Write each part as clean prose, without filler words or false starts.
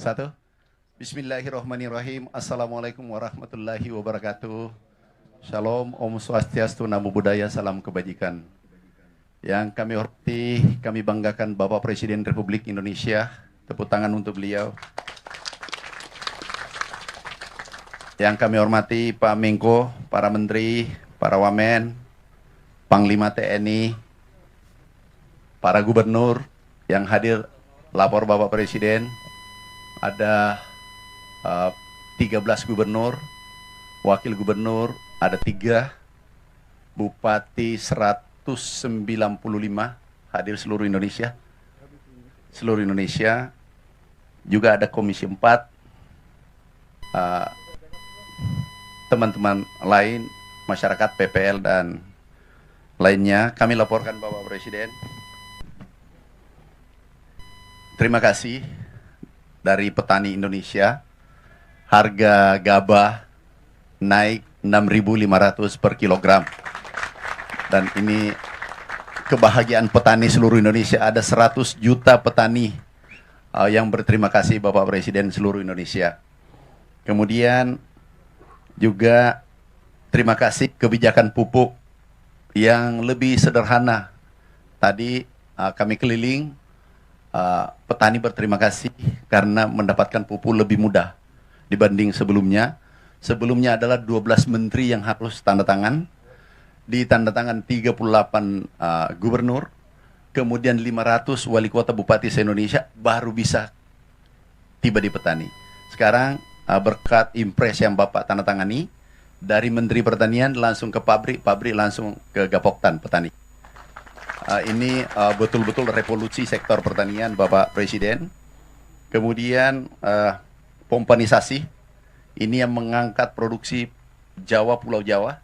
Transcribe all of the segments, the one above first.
Satu. Bismillahirrahmanirrahim. Assalamualaikum warahmatullahi wabarakatuh. Shalom, Om Swastiastu, Namo Buddhaya, salam kebajikan. Yang kami hormati, kami banggakan Bapak Presiden Republik Indonesia. Tepuk tangan untuk beliau. Yang kami hormati Pak Menko, para Menteri, para Wamen, Panglima TNI, para Gubernur yang hadir lapor Bapak Presiden. Ada 13 gubernur, wakil gubernur, ada 3, bupati 195 hadir seluruh Indonesia. Seluruh Indonesia, juga ada Komisi 4, teman-teman lain, masyarakat, PPL, dan lainnya. Kami laporkan Bapak Presiden. Terima kasih dari petani Indonesia. Harga gabah naik 6.500 per kilogram. Dan ini kebahagiaan petani seluruh Indonesia. Ada 100 juta petani yang berterima kasih Bapak Presiden seluruh Indonesia. Kemudian juga terima kasih kebijakan pupuk yang lebih sederhana. Tadi kami keliling, petani berterima kasih karena mendapatkan pupuk lebih mudah dibanding sebelumnya. Sebelumnya adalah 12 menteri yang harus tanda tangan, ditandatangan 38 gubernur, kemudian 500 wali kota bupati se-Indonesia baru bisa tiba di petani. Sekarang berkat impres yang Bapak tanda tangani, dari Menteri Pertanian langsung ke pabrik, pabrik langsung ke Gapoktan petani. Ini betul-betul revolusi sektor pertanian Bapak Presiden. Kemudian pompanisasi, ini yang mengangkat produksi Jawa, Pulau Jawa,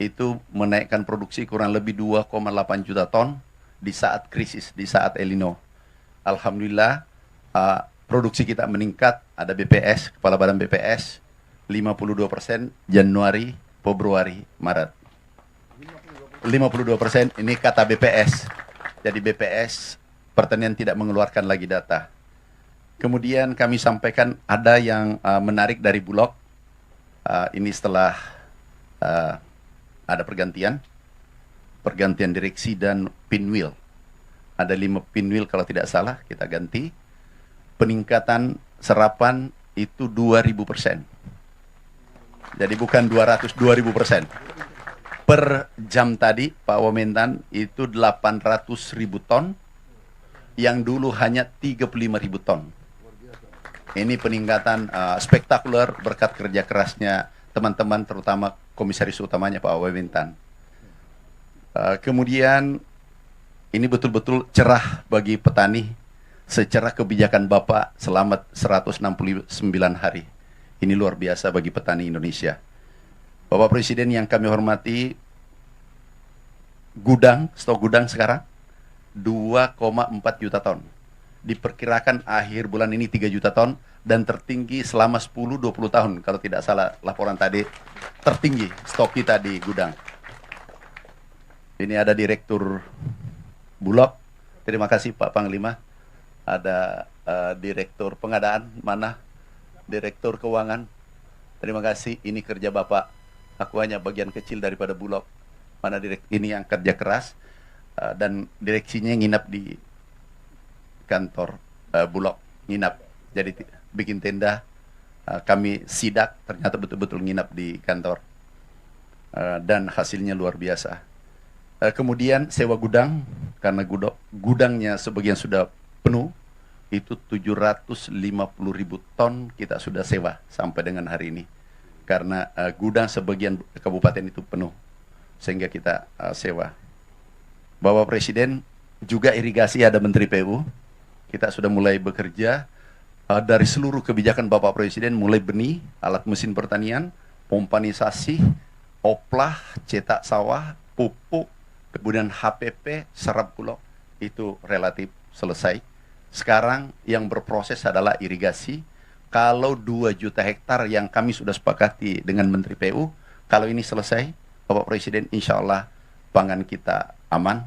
itu menaikkan produksi kurang lebih 2,8 juta ton di saat krisis, di saat El Nino. Alhamdulillah, produksi kita meningkat. Ada BPS, Kepala Badan BPS, 52% Januari, Februari, Maret. 52% ini kata BPS. Jadi BPS Pertanian tidak mengeluarkan lagi data. Kemudian kami sampaikan ada yang menarik dari Bulog. Ini setelah ada pergantian direksi dan pinwheel. Ada 5 pinwheel kalau tidak salah kita ganti. Peningkatan serapan itu 2000%. Jadi bukan 200, 2000%. Per jam tadi Pak Wamentan itu 800.000 ton, yang dulu hanya 35.000 ton. Ini peningkatan spektakuler berkat kerja kerasnya teman-teman, terutama komisaris utamanya Pak Wamentan. Kemudian ini betul-betul cerah bagi petani secara kebijakan Bapak selama 169 hari. Ini luar biasa bagi petani Indonesia. Bapak Presiden yang kami hormati, stok gudang sekarang 2,4 juta ton. Diperkirakan akhir bulan ini 3 juta ton, dan tertinggi selama 10-20 tahun kalau tidak salah laporan tadi, tertinggi stok kita di gudang. Ini ada Direktur Bulog, terima kasih Pak Panglima. Ada Direktur Pengadaan, mana? Direktur Keuangan, terima kasih, ini kerja Bapak. Aku hanya bagian kecil daripada Bulog. Mana ini yang kerja keras, dan direksinya nginap di kantor Bulog, nginap. Jadi bikin tenda, kami sidak, ternyata betul-betul nginap di kantor. Dan hasilnya luar biasa. Kemudian sewa gudang, karena gudangnya sebagian sudah penuh, itu 750.000 ton kita sudah sewa sampai dengan hari ini. Karena gudang sebagian kabupaten itu penuh, sehingga kita sewa. Bapak Presiden, juga irigasi ada Menteri PU. Kita sudah mulai bekerja dari seluruh kebijakan Bapak Presiden, mulai benih, alat mesin pertanian, pompanisasi, oplah, cetak sawah, pupuk, kemudian HPP, serap bulog, itu relatif selesai. Sekarang yang berproses adalah irigasi. Kalau 2 juta hektar yang kami sudah sepakati dengan Menteri PU, kalau ini selesai, Bapak Presiden, insya Allah pangan kita aman,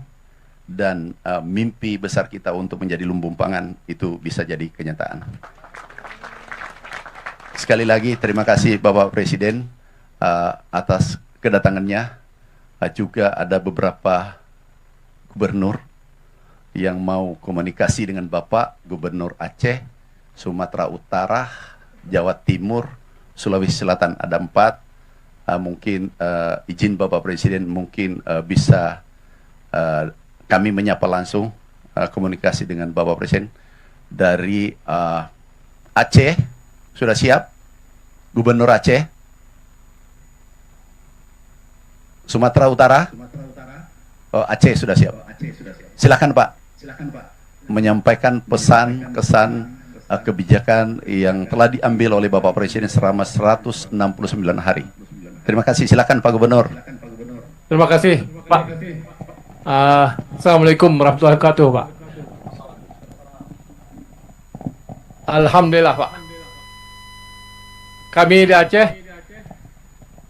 dan mimpi besar kita untuk menjadi lumbung pangan itu bisa jadi kenyataan. sekali lagi terima kasih Bapak Presiden atas kedatangannya. Juga ada beberapa gubernur yang mau komunikasi dengan Bapak, Gubernur Aceh, Sumatera Utara, Jawa Timur, Sulawesi Selatan, ada 4. Mungkin izin Bapak Presiden, mungkin bisa kami menyapa langsung komunikasi dengan Bapak Presiden dari Aceh. Sudah siap? Gubernur Aceh? Sumatera Utara? Oh, Aceh sudah siap. Silakan Pak. Menyampaikan pesan, kesan, kebijakan yang telah diambil oleh Bapak Presiden selama 169 hari. Terima kasih. Silakan Pak Gubernur. Terima kasih Pak. Assalamualaikum warahmatullahi wabarakatuh Pak. Alhamdulillah Pak. Kami di Aceh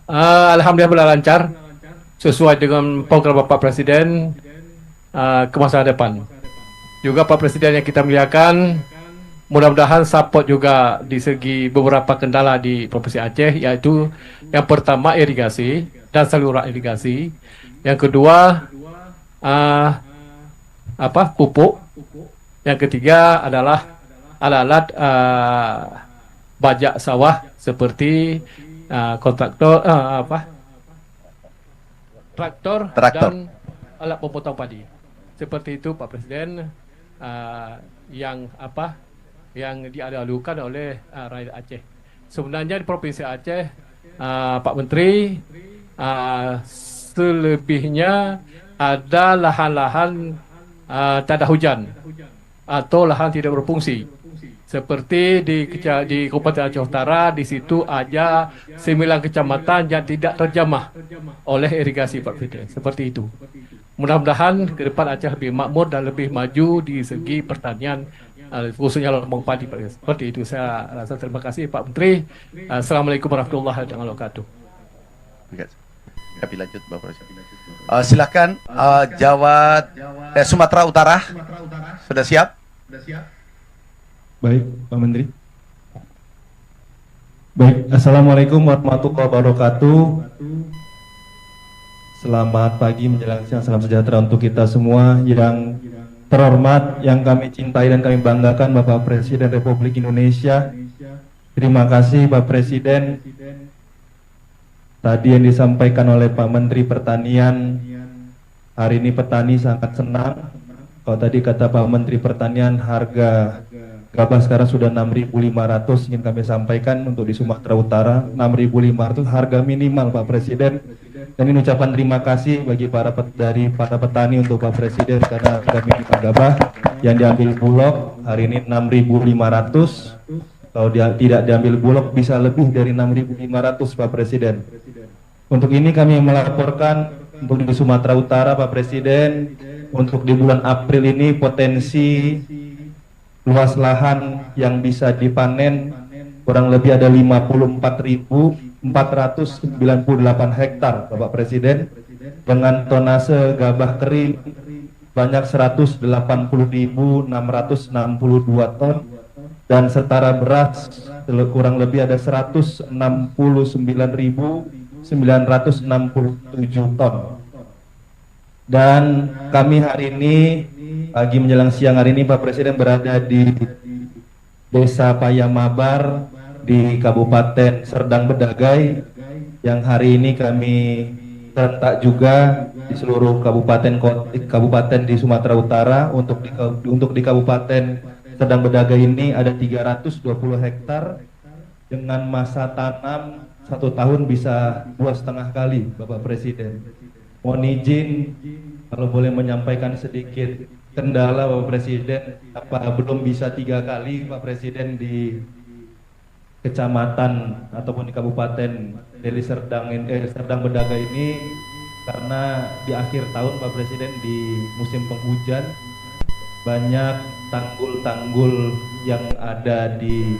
alhamdulillah berjalan lancar sesuai dengan program Bapak Presiden ke masa depan. Juga Pak Presiden yang kita muliakan, mudah-mudahan support juga di segi beberapa kendala di Provinsi Aceh, yaitu yang pertama irigasi dan saluran irigasi, yang kedua pupuk, yang ketiga adalah alat-alat bajak sawah seperti kontraktor traktor dan alat pemotong padi. Seperti itu Pak Presiden, yang diadalukan oleh rakyat Aceh. Sebenarnya di Provinsi Aceh, Pak Menteri, selebihnya ada lahan-lahan tak ada hujan atau lahan tidak berfungsi. Seperti di Kabupaten Aceh Utara, di situ ada 9 kecamatan yang tidak terjamah oleh irigasi Pak Presiden. Seperti itu. Mudah-mudahan ke depan Aceh lebih makmur dan lebih maju di segi pertanian, khususnya lombong padi. Seperti itu. Saya rasa terima kasih Pak Menteri. Assalamualaikum warahmatullahi wabarakatuh. Kami lanjut Bapak Presiden. Silakan Sumatera Utara. Sudah siap? Baik, Pak Menteri. Baik, Assalamualaikum warahmatullahi wabarakatuh. Selamat pagi menjelang siang, salam sejahtera untuk kita semua. Yang terhormat, yang kami cintai dan kami banggakan, Bapak Presiden Republik Indonesia. Terima kasih Pak Presiden. Tadi yang disampaikan oleh Pak Menteri Pertanian, hari ini petani sangat senang. Kalau tadi kata Pak Menteri Pertanian, harga gabah sekarang sudah 6.500, ingin kami sampaikan untuk di Sumatera Utara 6.500 harga minimal Pak Presiden. Dan ini ucapan terima kasih bagi para petani untuk Pak Presiden, karena harga minimal gabah yang diambil Bulog hari ini 6.500. Kalau tidak diambil Bulog bisa lebih dari 6.500 Pak Presiden. Untuk ini kami melaporkan untuk di Sumatera Utara Pak Presiden, untuk di bulan April ini potensi luas lahan yang bisa dipanen kurang lebih ada 54.498 hektar Bapak Presiden, dengan tonase gabah kering banyak 180.662 ton, dan setara beras kurang lebih ada 169.967 ton. Dan kami hari ini pagi menjelang siang hari ini Pak Presiden berada di Desa Payamabar di Kabupaten Serdang Bedagai, yang hari ini kami serentak juga di seluruh kabupaten di Sumatera Utara. Untuk di Kabupaten Serdang Bedagai ini ada 320 hektar dengan masa tanam 1 tahun bisa 2,5 kali Bapak Presiden. Mohon izin kalau boleh menyampaikan sedikit kendala Bapak Presiden, apa belum bisa 3 kali Pak Presiden di kecamatan ataupun di Kabupaten Deli Serdang Bedagai ini, karena di akhir tahun Pak Presiden di musim penghujan banyak tanggul-tanggul yang ada di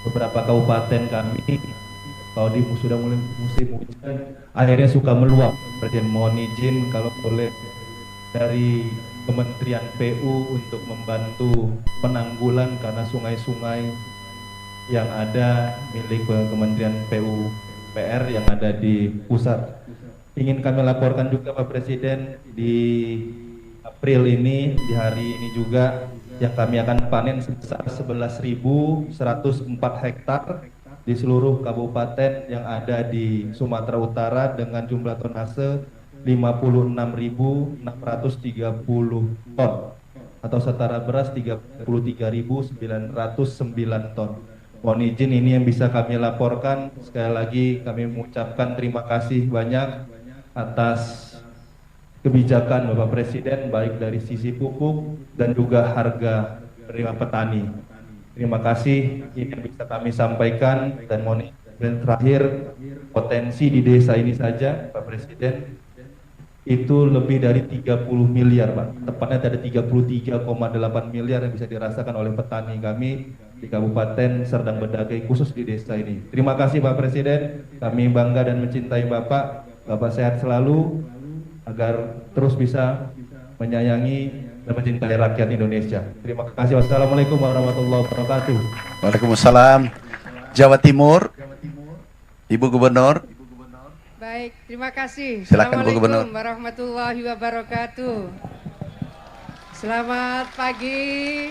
beberapa kabupaten kami, kalau sudah mulai musim hujan akhirnya suka meluap. Presiden mohon izin kalau boleh dari Kementerian PU untuk membantu penanggulan, karena sungai-sungai yang ada milik Kementerian PUPR yang ada di pusat. Ingin kami laporkan juga Pak Presiden, di April ini, di hari ini juga yang kami akan panen sebesar 11.104 hektar di seluruh kabupaten yang ada di Sumatera Utara dengan jumlah tonase 56.630 ton atau setara beras 33.909 ton. Mohon izin ini yang bisa kami laporkan. Sekali lagi kami mengucapkan terima kasih banyak atas kebijakan Bapak Presiden baik dari sisi pupuk dan juga harga penerima petani. Terima kasih, ini yang bisa kami sampaikan. Dan mohon izin terakhir, potensi di desa ini saja Pak Presiden itu lebih dari 30 miliar Pak, tepatnya ada 33,8 miliar yang bisa dirasakan oleh petani kami di Kabupaten Serdang Bedagai khusus di desa ini. Terima kasih Pak Presiden, kami bangga dan mencintai Bapak. Bapak sehat selalu agar terus bisa menyayangi dan mencintai rakyat Indonesia. Terima kasih. Wassalamualaikum warahmatullahi wabarakatuh. Waalaikumsalam. Jawa Timur, Ibu Gubernur. Baik, terima kasih. Silakan Bu Gubernur. Assalamualaikum warahmatullahi wabarakatuh. Selamat pagi.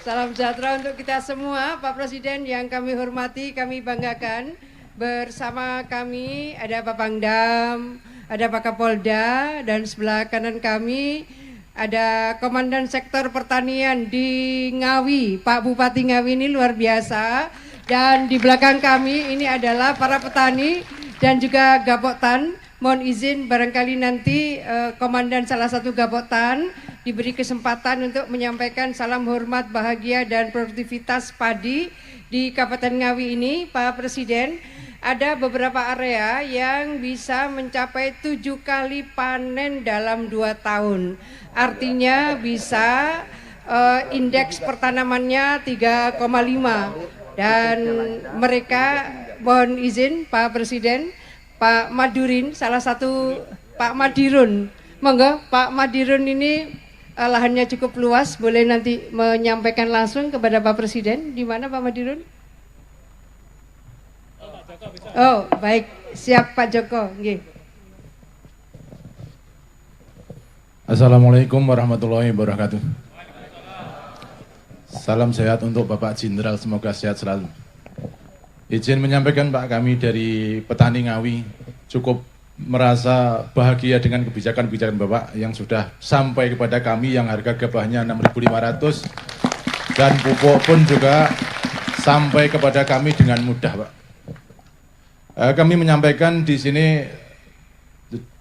Salam sejahtera untuk kita semua. Pak Presiden yang kami hormati, kami banggakan. Bersama kami ada Pak Pangdam, ada Pak Kapolda, dan sebelah kanan kami ada Komandan Sektor Pertanian di Ngawi, Pak Bupati Ngawi ini luar biasa. Dan di belakang kami ini adalah para petani dan juga Gapoktan. Mohon izin barangkali nanti Komandan salah satu Gapoktan diberi kesempatan untuk menyampaikan salam hormat, bahagia dan produktivitas padi di Kabupaten Ngawi ini. Pak Presiden, ada beberapa area yang bisa mencapai 7 kali panen dalam 2 tahun. Artinya bisa indeks pertanamannya 3,5. Dan mereka, mohon izin Pak Presiden, Pak Madurin, salah satu Pak Madirun. Monggo Pak Madirun ini lahannya cukup luas, boleh nanti menyampaikan langsung kepada Pak Presiden. Di mana Pak Madirun? Oh, baik. Siap Pak Joko. Nggih. Assalamualaikum warahmatullahi wabarakatuh. Salam sehat untuk Bapak Jenderal, semoga sehat selalu. Izin menyampaikan Pak, kami dari petani Ngawi cukup merasa bahagia dengan kebijakan-kebijakan Bapak yang sudah sampai kepada kami, yang harga gabahnya 6.500 dan pupuk pun juga sampai kepada kami dengan mudah Pak. Kami menyampaikan di sini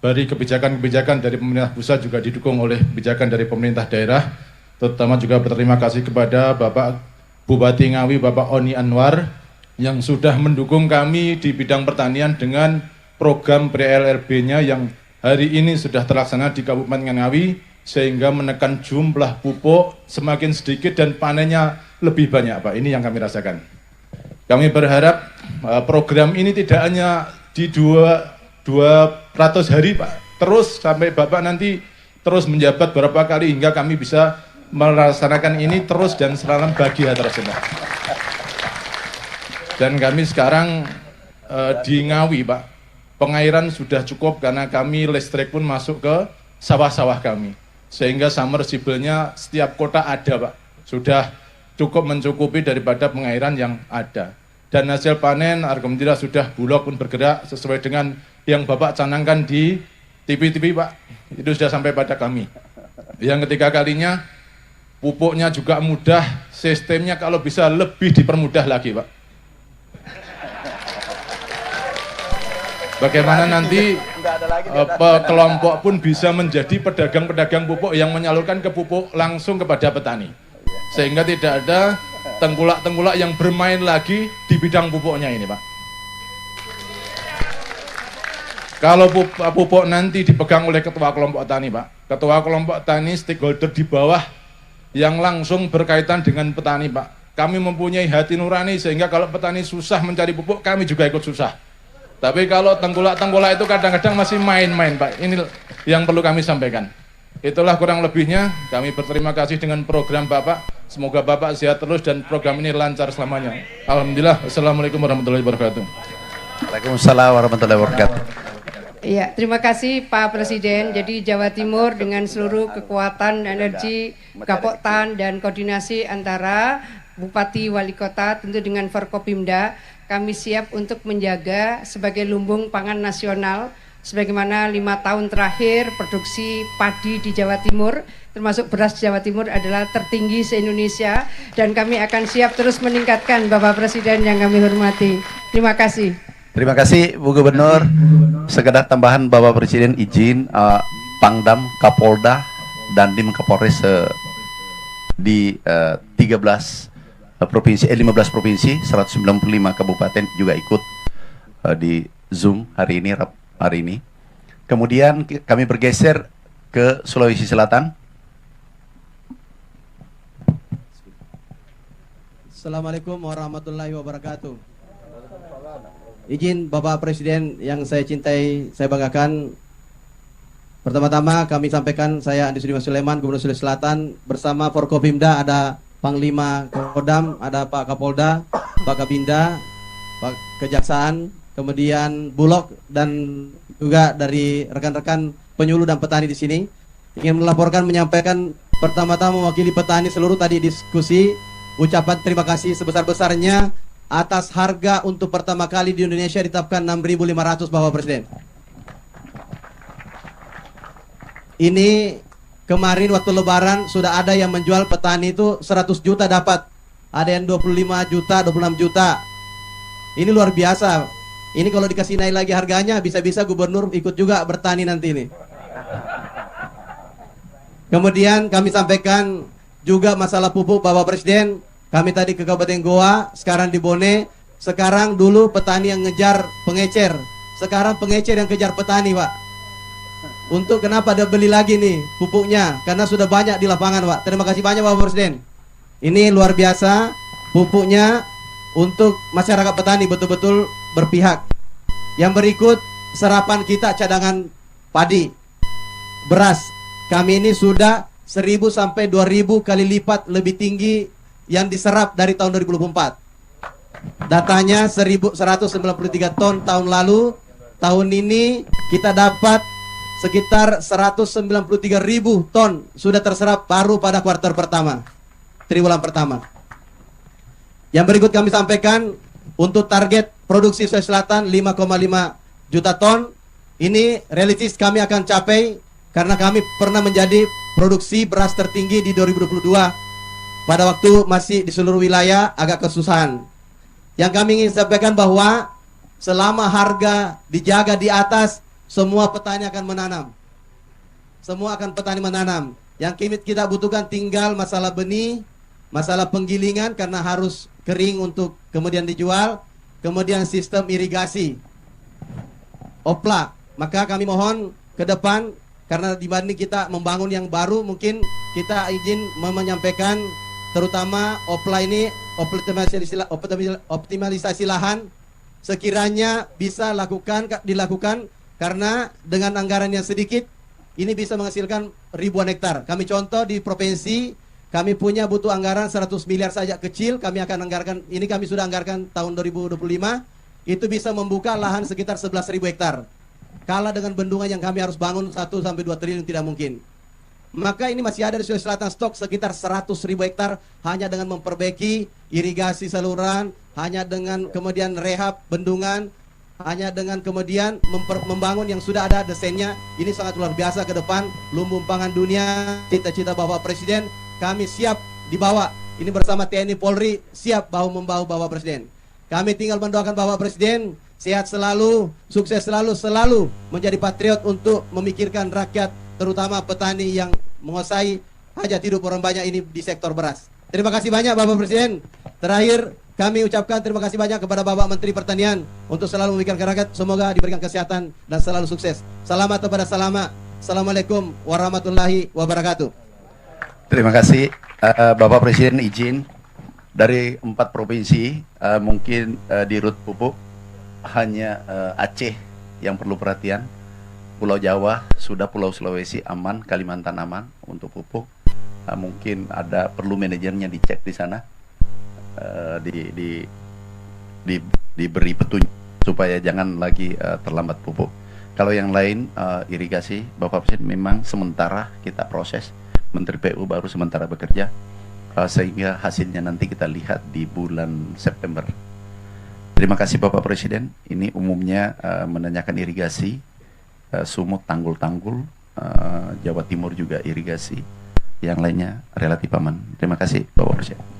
dari kebijakan-kebijakan dari pemerintah pusat juga didukung oleh kebijakan dari pemerintah daerah, terutama juga berterima kasih kepada Bapak Bupati Ngawi, Bapak Oni Anwar, yang sudah mendukung kami di bidang pertanian dengan program PLRB-nya yang hari ini sudah terlaksana di Kabupaten Ngawi, sehingga menekan jumlah pupuk semakin sedikit dan panennya lebih banyak Pak. Ini yang kami rasakan. Kami berharap program ini tidak hanya di 200 hari Pak, terus sampai Bapak nanti terus menjabat berapa kali hingga kami bisa melaksanakan ini terus dan selalu bahagia terus Pak. Dan kami sekarang di Ngawi Pak, pengairan sudah cukup karena kami listrik pun masuk ke sawah-sawah kami, sehingga submersible-nya setiap kota ada Pak, sudah cukup mencukupi daripada pengairan yang ada. Dan hasil panen alhamdulillah sudah Bulog pun bergerak sesuai dengan yang Bapak canangkan di TV-TV Pak, itu sudah sampai pada kami. Yang ketiga kalinya pupuknya juga mudah, sistemnya kalau bisa lebih dipermudah lagi Pak. Bagaimana nanti kelompok pun bisa menjadi pedagang-pedagang pupuk yang menyalurkan ke pupuk langsung kepada petani, sehingga tidak ada tengkulak-tengkulak yang bermain lagi di bidang pupuknya ini Pak. Kalau pupuk nanti dipegang oleh ketua kelompok tani Pak, ketua kelompok tani stakeholder di bawah yang langsung berkaitan dengan petani Pak, kami mempunyai hati nurani sehingga kalau petani susah mencari pupuk, kami juga ikut susah. Tapi kalau tengkulak-tengkulak itu kadang-kadang masih main-main Pak, ini yang perlu kami sampaikan. Itulah kurang lebihnya, kami berterima kasih dengan program Bapak. Semoga Bapak sehat terus dan program ini lancar selamanya. Alhamdulillah. Assalamualaikum warahmatullahi wabarakatuh. Waalaikumsalam warahmatullahi wabarakatuh. Iya, terima kasih Pak Presiden. Jadi Jawa Timur dengan seluruh kekuatan, energi, Gapoktan dan koordinasi antara Bupati, Wali Kota, tentu dengan Forkopimda, kami siap untuk menjaga sebagai lumbung pangan nasional, sebagaimana 5 tahun terakhir produksi padi di Jawa Timur, termasuk beras Jawa Timur adalah tertinggi se-Indonesia, dan kami akan siap terus meningkatkan, Bapak Presiden yang kami hormati. Terima kasih. Terima kasih Bu Gubernur. Sekedar tambahan Bapak Presiden izin Pangdam, Kapolda, dan Dim Kapolres di 13 provinsi, 15 provinsi, 195 kabupaten juga ikut di Zoom hari ini. Kemudian kami bergeser ke Sulawesi Selatan. Assalamualaikum warahmatullahi wabarakatuh. Izin Bapak Presiden yang saya cintai, saya banggakan. Pertama-tama kami sampaikan, saya Andi Sudirman Sulaiman, Gubernur Sulawesi Selatan, bersama Forkopimda ada Panglima Kodam, ada Pak Kapolda, Pak Kabinda, Pak Kejaksaan, kemudian Bulog, dan juga dari rekan-rekan penyuluh dan petani di sini. Ingin melaporkan, menyampaikan pertama-tama mewakili petani seluruh tadi diskusi, ucapan terima kasih sebesar-besarnya atas harga untuk pertama kali di Indonesia ditetapkan 6.500 Bapak Presiden. Ini kemarin waktu Lebaran sudah ada yang menjual petani itu 100 juta dapat, ada yang 25 juta, 26 juta. Ini luar biasa. Ini kalau dikasih naik lagi harganya, bisa-bisa gubernur ikut juga bertani nanti ini. Kemudian kami sampaikan juga masalah pupuk Bapak Presiden. Kami tadi ke Kabupaten Goa, sekarang di Bone. Sekarang dulu petani yang ngejar pengecer, sekarang pengecer yang kejar petani, Pak. Untuk kenapa dia beli lagi nih pupuknya? Karena sudah banyak di lapangan, Pak. Terima kasih banyak Bapak Presiden. Ini luar biasa, pupuknya untuk masyarakat petani betul-betul berpihak. Yang berikut, serapan kita cadangan padi, beras. Kami ini sudah 1.000 sampai 2.000 kali lipat lebih tinggi yang diserap dari tahun 2024. Datanya 1.193 ton tahun lalu. Tahun ini kita dapat sekitar 193.000 ton sudah terserap baru pada kuartal pertama, triwulan pertama. Yang berikut kami sampaikan untuk target produksi Sulawesi Selatan 5,5 juta ton. Ini realistis kami akan capai karena kami pernah menjadi produksi beras tertinggi di 2022. Pada waktu masih di seluruh wilayah agak kesusahan. Yang kami ingin sampaikan bahwa selama harga dijaga di atas, semua petani akan menanam. Semua akan petani menanam. Yang kita butuhkan tinggal masalah benih, masalah penggilingan karena harus kering untuk kemudian dijual, kemudian sistem irigasi, opla. Maka kami mohon ke depan, karena dibanding kita membangun yang baru, mungkin kita izin menyampaikan terutama opla ini, optimalisasi lahan sekiranya bisa dilakukan karena dengan anggaran yang sedikit ini bisa menghasilkan ribuan hektar. Kami contoh di provinsi kami punya butuh anggaran 100 miliar saja kecil, kami akan anggarkan, ini kami sudah anggarkan tahun 2025, itu bisa membuka lahan sekitar 11.000 hektar. Kalah dengan bendungan yang kami harus bangun 1 sampai 2 triliun tidak mungkin. Maka ini masih ada di Sulawesi Selatan stok sekitar 100.000 hektar hanya dengan memperbaiki irigasi saluran, hanya dengan kemudian rehab bendungan, hanya dengan kemudian membangun yang sudah ada desainnya. Ini sangat luar biasa ke depan, lumbung pangan dunia, cita-cita Bapak Presiden, kami siap dibawa. Ini bersama TNI Polri siap bahu-membahu Bapak Presiden. Kami tinggal mendoakan Bapak Presiden sehat selalu, sukses selalu menjadi patriot untuk memikirkan rakyat, terutama petani yang menguasai hajat hidup orang banyak ini di sektor beras. Terima kasih banyak Bapak Presiden. Terakhir kami ucapkan terima kasih banyak kepada Bapak Menteri Pertanian untuk selalu memikirkan rakyat. Semoga diberikan kesehatan dan selalu sukses. Selamat kepada selamat. Assalamualaikum warahmatullahi wabarakatuh. Terima kasih Bapak Presiden, izin dari 4 provinsi mungkin di rut pupuk hanya Aceh yang perlu perhatian. Pulau Jawa sudah, Pulau Sulawesi aman, Kalimantan aman untuk pupuk. mungkin ada perlu manajernya dicek di sana, diberi petunjuk supaya jangan lagi terlambat pupuk. Kalau yang lain irigasi, Bapak Presiden, memang sementara kita proses, Menteri PU baru sementara bekerja, sehingga hasilnya nanti kita lihat di bulan September. Terima kasih Bapak Presiden. Ini umumnya menanyakan irigasi, Sumut tanggul-tanggul, Jawa Timur juga irigasi, yang lainnya relatif aman. Terima kasih Bapak Presiden.